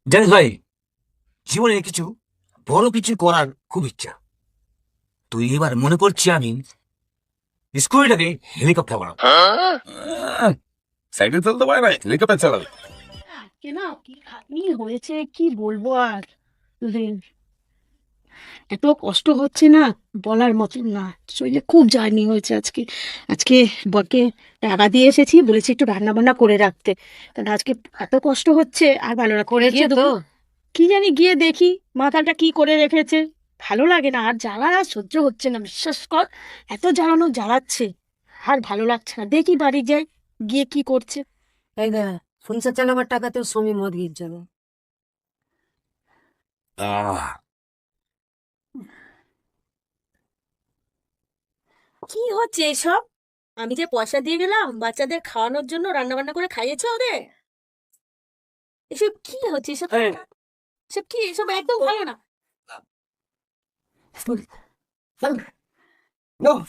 জানিস ভাই, জীবনে কিছু বড় কিছু করার খুব ইচ্ছা। তুই এবার মনে করছি আমি স্কুলটাকে হেলিকপ্টার বানাবো। সাইকেল চালাতে পারে না, হেলিকপ্টার চালাবে। আজকে না কি খাটনি হয়েছে কি বলবো আর। রে- এত কষ্ট হচ্ছে না, বলার মতন না। শরীরে খুব জার্নি হয়েছে আজকে। আজকে বরকে টাকা দিয়ে এসেছি, বলেছি একটু রান্না বান্না করে রাখতে। কারণ আজকে এত কষ্ট হচ্ছে আর ভালো না করে করেছে তো। কি জানি গিয়ে দেখি মাথাটা কি করে রেখেছে। ভালো লাগে না, আর জ্বালা আর সহ্য হচ্ছে না, বিশ্বাস কর। এত জ্বালানো জ্বালাচ্ছে, আর ভালো লাগছে না। দেখি বাড়ি যাই, গিয়ে কি করছে। এই দেখ, সংসার চালাবার টাকাতেও সময় মদ গিয়ে যাবে। আহ কি হচ্ছে এসব? আমি যে পয়সা দিয়ে গেলাম বাচ্চাদের খাওয়ানোর জন্য, রান্না বান্না করে খাইয়েছো ওদের? এসব কি হচ্ছে এসব? এসব কি, এসব একদম ভালো না। No.